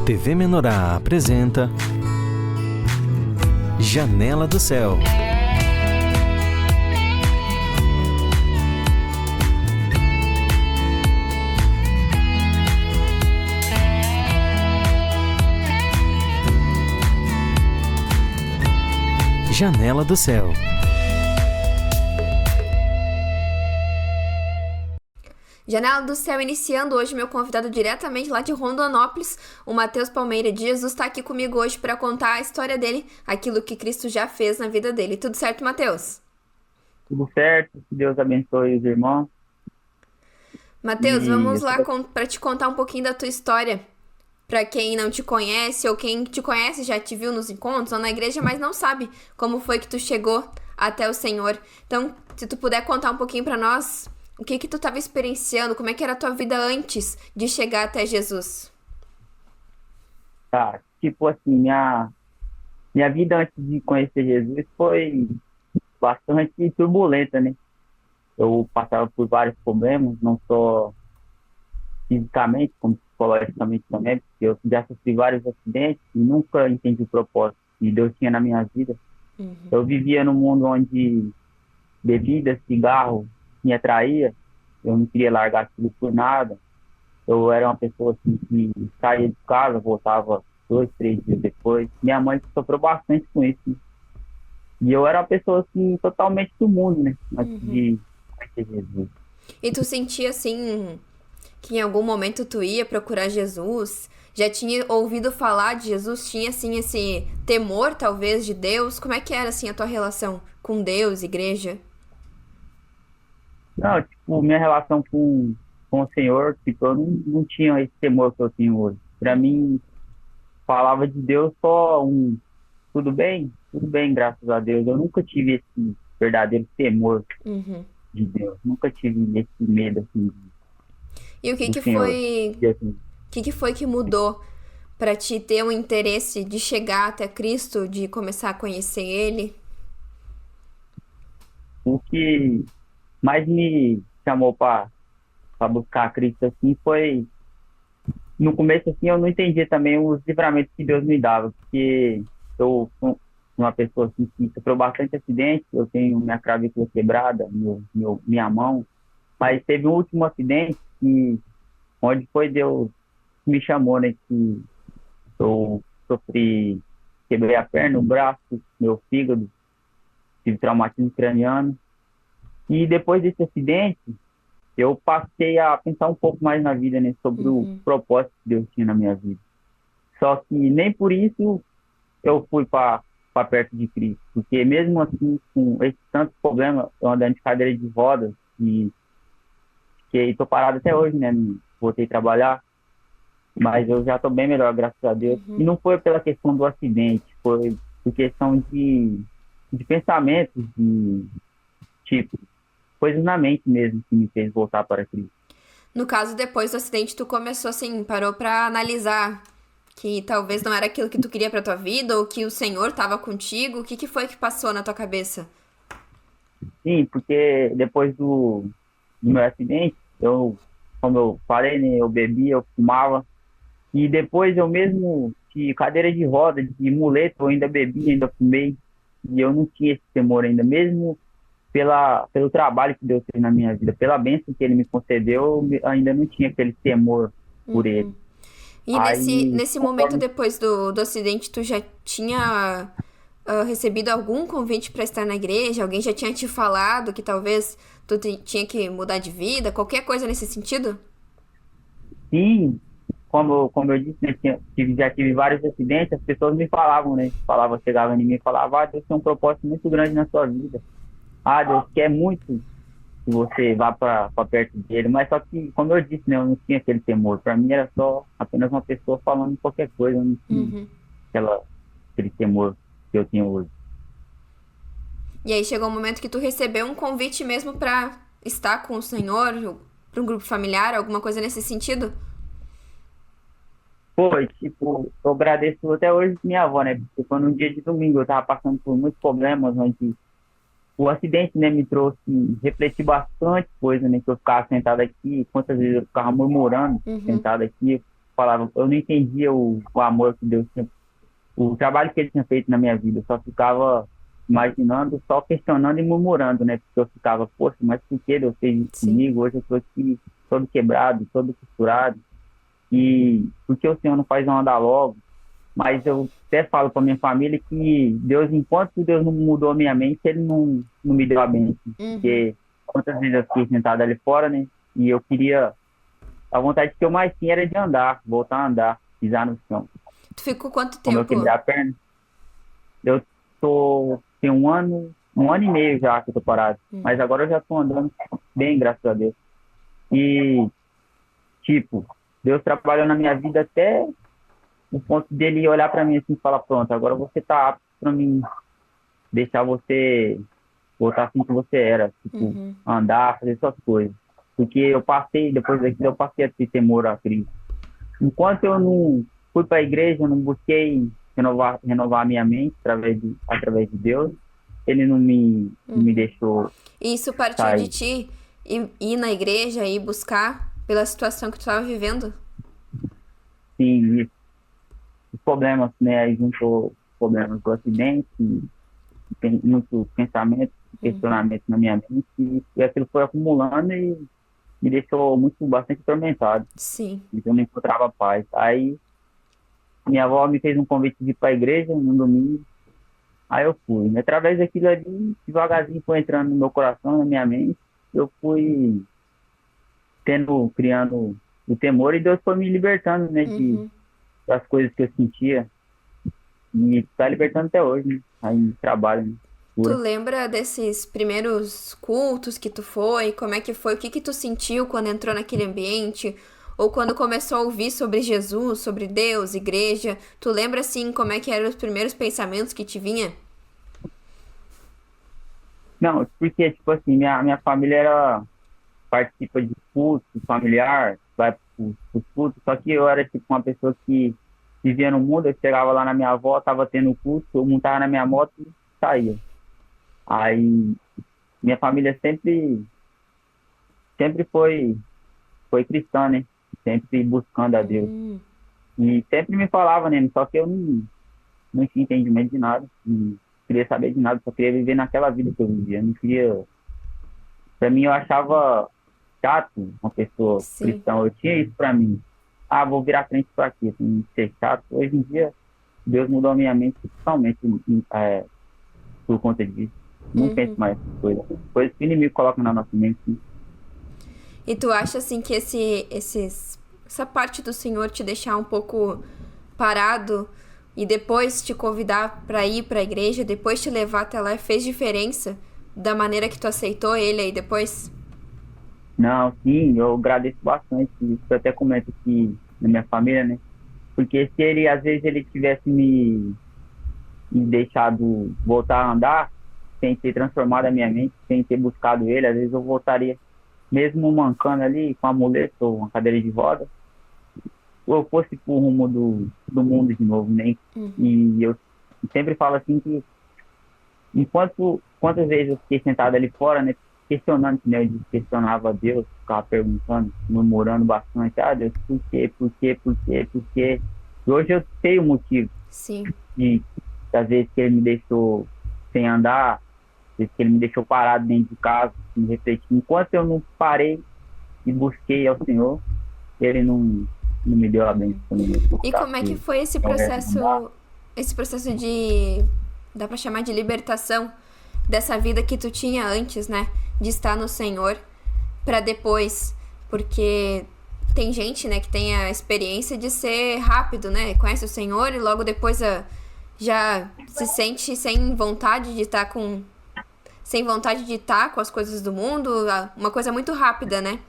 TV Menorá apresenta Janela do Céu. Janela do Céu. Janela do Céu iniciando hoje, meu convidado diretamente lá de Rondonópolis, o Matheus Palmeira de Jesus, está aqui comigo hoje para contar a história dele, aquilo que Cristo já fez na vida dele. Tudo certo, Matheus? Tudo certo, que Deus abençoe os irmãos. Matheus, vamos lá para te contar um pouquinho da tua história. Para quem não te conhece ou quem te conhece já te viu nos encontros ou na igreja, mas não sabe como foi que tu chegou até o Senhor. Então, se tu puder contar um pouquinho para nós, o que tu estava experienciando, como é que era a tua vida antes de chegar até Jesus? Tá, tipo assim, minha vida antes de conhecer Jesus foi bastante turbulenta, né? Eu passava por vários problemas, não só fisicamente, como psicologicamente também, porque eu já sofri vários acidentes e nunca entendi o propósito que Deus tinha na minha vida. Eu vivia num mundo onde bebida, cigarro me atraía, eu não queria largar aquilo por nada. Eu era uma pessoa assim, que saía de casa, voltava 2, 3 dias depois. Minha mãe sofreu bastante com isso, né? E eu era uma pessoa assim, totalmente do mundo, né? Antes de conhecer Jesus. E tu sentia assim que em algum momento tu ia procurar Jesus? Já tinha ouvido falar de Jesus? Tinha assim esse temor talvez de Deus? Como é que era assim a tua relação com Deus, igreja? Não, tipo, minha relação com o Senhor, tipo, eu não tinha esse temor que eu tenho hoje. Pra mim, falava de Deus só tudo bem, graças a Deus. Eu nunca tive esse verdadeiro temor de Deus. Nunca tive esse medo, assim, E o que do que Senhor. foi, E, assim, que foi que mudou pra te ter um interesse de chegar até Cristo, de começar a conhecer Ele? o que mais me chamou para buscar Cristo, assim, foi... No começo, assim, eu não entendia também os livramentos que Deus me dava, porque eu sou uma pessoa assim, que sofreu bastante acidente, eu tenho minha clavícula quebrada, minha mão, mas teve um último acidente onde foi Deus que me chamou, né, que eu quebrei a perna, o braço, meu fígado, tive traumatismo craniano, e depois desse acidente, eu passei a pensar um pouco mais na vida, né, sobre o propósito que Deus tinha na minha vida. Só que nem por isso eu fui para perto de Cristo, porque mesmo assim, com esse tanto problema, eu andando de cadeira de rodas e estou parado até hoje, né, voltei a trabalhar, mas eu já estou bem melhor, graças a Deus. E não foi pela questão do acidente, foi por questão de pensamentos, de tipo, coisas na mente mesmo que me fez voltar para Cristo. No caso, depois do acidente, tu começou assim, parou pra analisar que talvez não era aquilo que tu queria pra tua vida, ou que o Senhor tava contigo. O que que foi que passou na tua cabeça? Sim, porque depois do meu acidente, como eu falei, né, eu bebia, eu fumava, e depois eu mesmo, de cadeira de roda, de muleta, eu ainda bebi, ainda fumei, e eu não tinha esse temor ainda, mesmo pelo trabalho que Deus fez na minha vida, pela bênção que Ele me concedeu, eu ainda não tinha aquele temor por Ele. E Aí, nesse momento depois do acidente, tu já tinha recebido algum convite pra estar na igreja? Alguém já tinha te falado que talvez tu tinha que mudar de vida? Qualquer coisa nesse sentido? sim, como eu disse, né, já tive vários acidentes, as pessoas me falavam, né? Chegavam em mim e falavam, Deus tem um propósito muito grande na sua vida. Deus quer muito que você vá para perto dele, mas só que, como eu disse, né, eu não tinha aquele temor. Para mim era só apenas uma pessoa falando qualquer coisa, eu não tinha aquele temor que eu tinha hoje. E aí chegou um momento que tu recebeu um convite mesmo pra estar com o Senhor, pra um grupo familiar, alguma coisa nesse sentido? Foi, tipo, eu agradeço até hoje minha avó, né? Porque foi num dia de domingo, eu tava passando por muitos problemas, onde o acidente, né, me trouxe refletir bastante coisa, né? Que eu ficava sentado aqui, quantas vezes eu ficava murmurando, sentado aqui, falava, eu não entendia o amor que Deus tinha, o trabalho que ele tinha feito na minha vida. Eu só ficava imaginando, só questionando e murmurando, né? Porque eu ficava, poxa, mas por que Deus fez isso Sim. comigo? Hoje eu tô aqui todo quebrado, todo costurado. E por que o Senhor não faz eu andar logo? Mas eu até falo para minha família que Deus, enquanto Deus não mudou a minha mente, Ele não me deu a bênção. Uhum. Porque quantas vezes eu fiquei sentado ali fora, né? E eu queria, a vontade que eu mais tinha era de andar, voltar a andar, pisar no chão. Tu ficou quanto Como eu tempo? quebrei a perna, eu tem um ano e meio já que eu tô parado. Mas agora eu já tô andando bem, graças a Deus. E, tipo, Deus trabalhou na minha vida até o ponto dele olhar para mim assim e falar, pronto, agora você tá apto para mim deixar você voltar assim que você era, tipo, Uhum. andar, fazer suas coisas. Porque eu passei, depois daquilo, eu passei a ter temor a Cristo. Enquanto eu não fui para a igreja, eu não busquei renovar a minha mente através de Deus, ele não me deixou E isso partiu de sair. ti ir na igreja e buscar pela situação que tu estava vivendo? Sim, e os problemas, né, aí juntou os problemas do acidente, tem muito pensamento, questionamento na minha mente, e aquilo foi acumulando e me deixou bastante atormentado. Sim. Então eu não encontrava paz. Aí minha avó me fez um convite de ir para a igreja no domingo, aí eu fui. E através daquilo ali, devagarzinho foi entrando no meu coração, na minha mente, eu fui criando o temor e Deus foi me libertando, né, Uhum. das coisas que eu sentia e está libertando até hoje, né, aí no trabalho, né, Tu cura. lembra desses primeiros cultos que tu foi? Como é que foi? O que que tu sentiu quando entrou naquele ambiente? Ou quando começou a ouvir sobre Jesus, sobre Deus, igreja? Tu lembra, assim, como é que eram os primeiros pensamentos que te vinha? Não, porque, tipo assim, minha família participa de culto familiar, vai para os cultos, só que eu era, tipo, uma pessoa que vivia no mundo, eu chegava lá na minha avó, tava tendo culto, eu montava na minha moto e saía. Aí, minha família sempre foi cristã, né? Sempre buscando a Deus. E sempre me falava, né? Só que eu não tinha entendimento de nada, não queria saber de nada, só queria viver naquela vida que eu vivia. Não queria. Pra mim, eu achava chato uma pessoa Sim. cristã. Eu tinha isso pra mim. Ah, vou virar frente pra quê? Assim, ser chato. Hoje em dia, Deus mudou a minha mente totalmente por conta disso. Não penso mais nessas coisas. Coisas que o inimigo coloca na nossa mente. Né? E tu acha, assim, que essa parte do Senhor te deixar um pouco parado e depois te convidar pra ir pra igreja, depois te levar até lá, fez diferença da maneira que tu aceitou ele aí depois? Não, sim, eu agradeço bastante. Isso eu até comento aqui na minha família, né? Porque se ele, às vezes, ele tivesse me deixado voltar a andar, sem ter transformado a minha mente, sem ter buscado ele, às vezes eu voltaria, mesmo mancando ali, com a muleta ou uma cadeira de roda, ou eu fosse pro rumo do mundo de novo, né? E eu sempre falo assim que, quantas vezes eu fiquei sentado ali fora, né? Questionando, né? Eu questionava a Deus, ficava perguntando, murmurando bastante, ah, Deus, por quê, por quê, por quê, por quê? E hoje eu sei o motivo Sim. de, das vezes que ele me deixou sem andar, às vezes que ele me deixou parado dentro de casa, me refletindo. Enquanto eu não parei e busquei ao Senhor, ele não me deu a bênção também. E como é que foi esse processo de, dá pra chamar de libertação dessa vida que tu tinha antes, né? De estar no Senhor pra depois, porque tem gente, né, que tem a experiência de ser rápido, né? Conhece o Senhor e logo depois já se sente sem vontade de estar com as coisas do mundo, uma coisa muito rápida, né?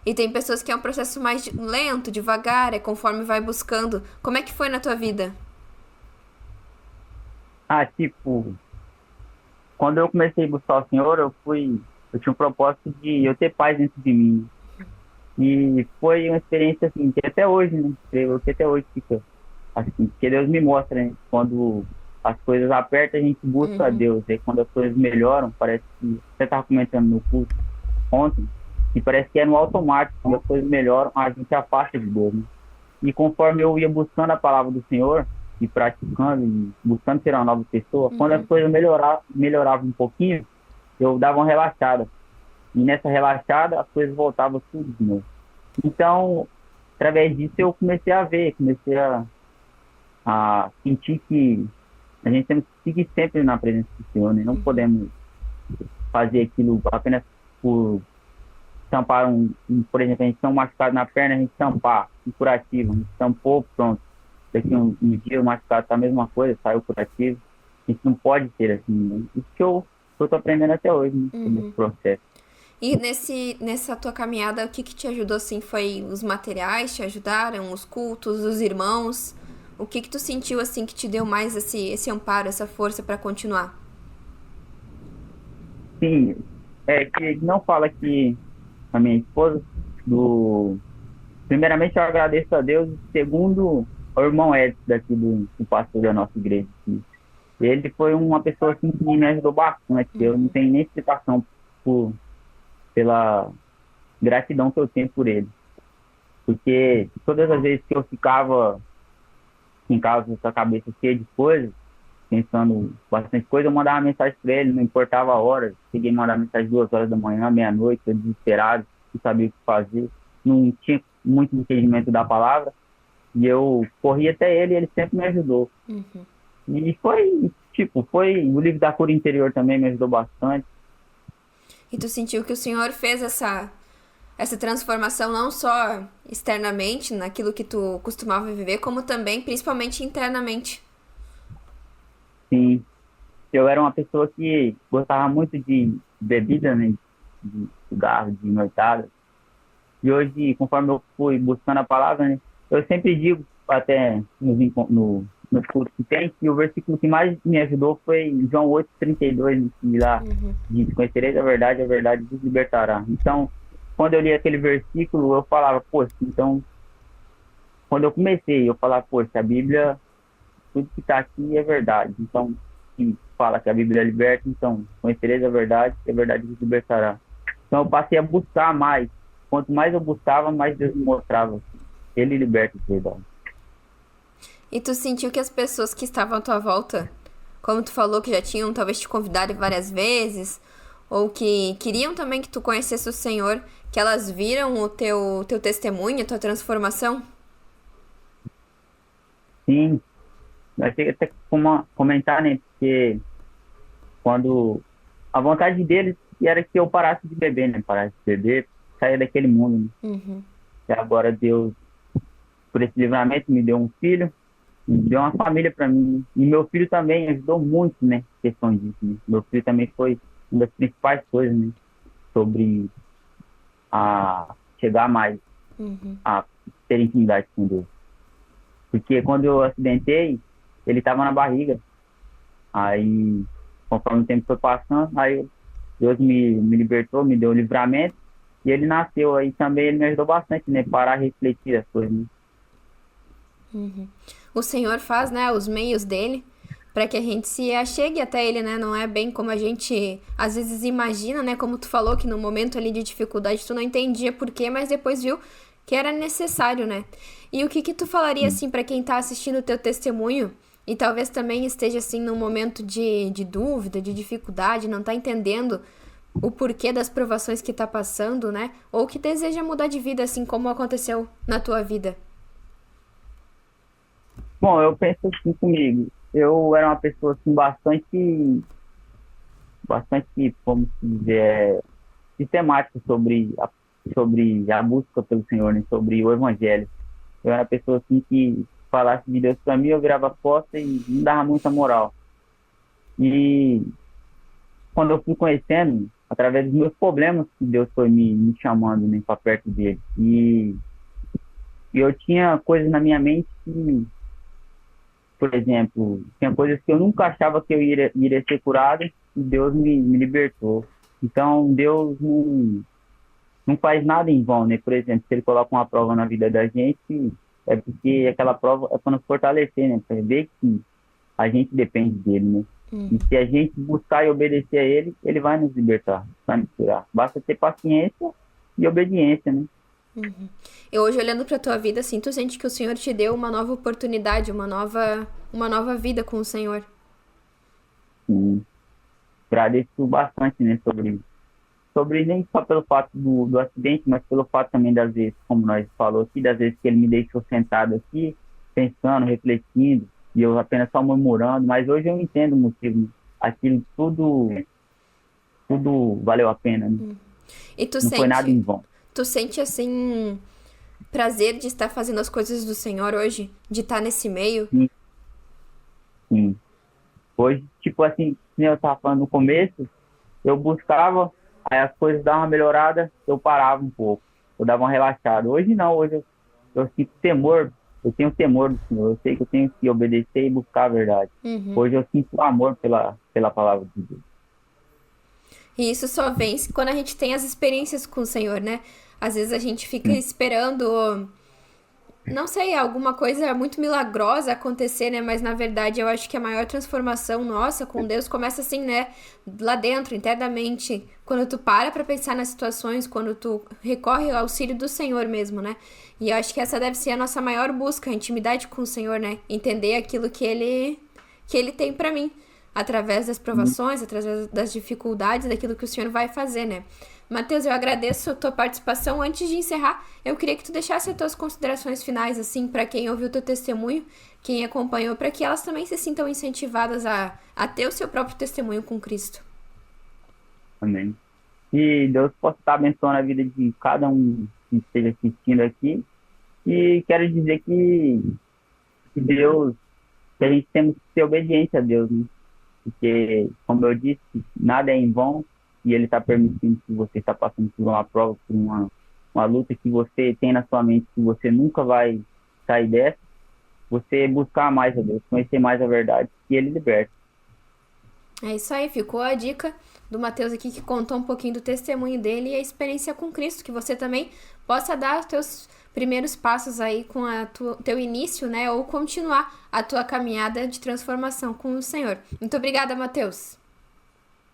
E tem pessoas que é um processo mais lento, devagar, é conforme vai buscando. Como é que foi na tua vida? Ah, tipo, quando eu comecei a buscar o Senhor, eu tinha um propósito de eu ter paz dentro de mim. E foi uma experiência assim, que até hoje, né? Que até hoje fica assim, porque Deus me mostra, né? Quando as coisas apertam, a gente busca a Deus. E quando as coisas melhoram, parece que você estava comentando no curso ontem, e parece que é no automático, quando as coisas melhoram, a gente afasta de Deus, né? E conforme eu ia buscando a palavra do Senhor, e praticando, e buscando ser uma nova pessoa, quando as Uhum. coisas melhoravam um pouquinho, eu dava uma relaxada. E nessa relaxada, as coisas voltavam tudo de novo. Então, através disso, eu comecei a ver, comecei a sentir que a gente tem que seguir sempre na presença do Senhor, né? Não podemos fazer aquilo apenas por tampar por exemplo, a gente tem um machucado na perna, a gente tampar, um curativo, a gente tampou, pronto. Daqui um dia o machucado tá a mesma coisa, saiu curativo. A gente não pode ser assim, né? Isso que eu tô aprendendo até hoje, né? Nesse processo. E nessa tua caminhada, o que que te ajudou, assim? Foi os materiais te ajudaram? Os cultos, os irmãos? O que que tu sentiu, assim, que te deu mais esse amparo, essa força pra continuar? Sim, é que não fala que a minha esposa, do... primeiramente eu agradeço a Deus, segundo o irmão Edson daqui do pastor da nossa igreja. Assim. Ele foi uma pessoa assim, que me ajudou bastante. Eu não tenho nem explicação pela gratidão que eu tenho por ele. Porque todas as vezes que eu ficava em casa com a cabeça cheia de coisas, pensando bastante coisa, eu mandava mensagem para ele, não importava a hora. Cheguei a mandar mensagem 2 horas da manhã, meia-noite, eu desesperado, não sabia o que fazer, não tinha muito entendimento da palavra, e eu corri até ele e ele sempre me ajudou. E foi, o livro da cura interior também me ajudou bastante. E tu sentiu que o Senhor fez essa transformação não só externamente, naquilo que tu costumava viver, como também, principalmente internamente. Sim, eu era uma pessoa que gostava muito de bebida, né, de cigarro, de noitada. E hoje, conforme eu fui buscando a palavra, né, eu sempre digo, até nos cultos que tem, que o versículo que mais me ajudou foi João 8:32, né, que lá diz: conhecereis a verdade vos libertará. Então, quando eu li aquele versículo, eu falava, poxa, então, quando eu comecei, eu falava, poxa, a Bíblia, tudo que está aqui é verdade. Então, se fala que a Bíblia liberta, então, conhecereis a verdade e a verdade vos libertará. Então, eu passei a buscar mais. Quanto mais eu buscava, mais Deus me mostrava. Ele liberta de verdade. E tu sentiu que as pessoas que estavam à tua volta, como tu falou, que já tinham talvez te convidado várias vezes, ou que queriam também que tu conhecesse o Senhor, que elas viram o teu testemunho, a tua transformação? Sim, eu cheguei até comentar, né? Porque quando a vontade deles era que eu parasse de beber, né? Parasse de beber, sair daquele mundo, né? E agora Deus, por esse livramento, me deu um filho, me deu uma família para mim. E meu filho também ajudou muito, né? Questão disso, né? Meu filho também foi uma das principais coisas, né? Sobre a chegar mais, a ter intimidade com Deus. Porque quando eu acidentei, ele estava na barriga. Aí, conforme o tempo foi passando, aí Deus me libertou, me deu o livramento. E ele nasceu. Aí também ele me ajudou bastante, né? Parar e refletir as coisas, né? O Senhor faz, né, os meios dele para que a gente se achegue até ele, né? Não é bem como a gente às vezes imagina, né? Como tu falou que no momento ali de dificuldade tu não entendia por quê, mas depois viu que era necessário, né? E o que que tu falaria assim para quem tá assistindo o teu testemunho e talvez também esteja assim num momento de dúvida, de dificuldade, não tá entendendo o porquê das provações que tá passando, né? Ou que deseja mudar de vida assim como aconteceu na tua vida? Bom, eu penso assim comigo. Eu era uma pessoa assim bastante, como se dizer, sistemática sobre a busca pelo Senhor, né? Sobre o Evangelho. Eu era uma pessoa assim que falasse de Deus para mim, eu virava costa e não dava muita moral. E quando eu fui conhecendo, através dos meus problemas, que Deus foi me chamando, né, para perto dele. E eu tinha coisas na minha mente que, por exemplo, tinha coisas que eu nunca achava que eu iria ser curado e Deus me libertou. Então, Deus não faz nada em vão, né? Por exemplo, se Ele coloca uma prova na vida da gente, é porque aquela prova é para nos fortalecer, né? Para ver que a gente depende dele, né? E se a gente buscar e obedecer a Ele, Ele vai nos libertar, vai nos curar. Basta ter paciência e obediência, né? E hoje, olhando pra tua vida, assim, tu sente que o Senhor te deu uma nova oportunidade, uma nova vida com o Senhor. Sim. Agradeço bastante, né, sobre nem só pelo fato do acidente, mas pelo fato também das vezes, como nós falou aqui, das vezes que ele me deixou sentado aqui, pensando, refletindo, e eu apenas só murmurando, mas hoje eu entendo o motivo, aquilo tudo valeu a pena, né? E tu Não foi nada em vão. tu sente, assim, prazer de estar fazendo as coisas do Senhor hoje? De estar nesse meio? Sim. Hoje, tipo assim, como eu tava falando no começo, eu buscava, aí as coisas davam uma melhorada, eu parava um pouco, eu dava uma relaxada. Hoje não, hoje eu sinto temor, eu tenho temor do Senhor, eu sei que eu tenho que obedecer e buscar a verdade. Hoje eu sinto amor pela palavra de Deus. E isso só vem quando a gente tem as experiências com o Senhor, né? Às vezes a gente fica esperando, não sei, alguma coisa muito milagrosa acontecer, né? Mas na verdade eu acho que a maior transformação nossa com Deus começa assim, né? Lá dentro, internamente. Quando tu para pra pensar nas situações, quando tu recorre ao auxílio do Senhor mesmo, né? E eu acho que essa deve ser a nossa maior busca, a intimidade com o Senhor, né? Entender aquilo que Ele tem pra mim. Através das provações, através das dificuldades, daquilo que o Senhor vai fazer, né? Mateus, eu agradeço a tua participação. Antes de encerrar, eu queria que tu deixasse as tuas considerações finais, assim, para quem ouviu o teu testemunho, quem acompanhou, para que elas também se sintam incentivadas a ter o seu próprio testemunho com Cristo. Amém. Que Deus possa estar abençoando a vida de cada um que esteja assistindo aqui. E quero dizer que Deus, que a gente temos que ser obediente a Deus, né? Porque, como eu disse, nada é em vão e Ele está permitindo que você está passando por uma prova, por uma luta que você tem na sua mente, que você nunca vai sair dessa, você buscar mais a Deus, conhecer mais a verdade, e Ele liberta. É isso aí, ficou a dica do Mateus aqui, que contou um pouquinho do testemunho dele e a experiência com Cristo, que você também possa dar os teus primeiros passos aí com teu início, né, ou continuar a tua caminhada de transformação com o Senhor. Muito obrigada, Mateus.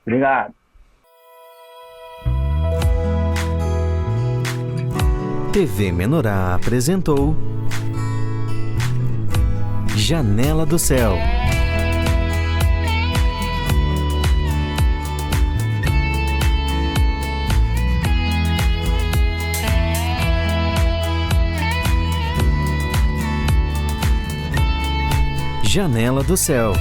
Obrigado. TV Menorá apresentou Janela do Céu. Janela do Céu.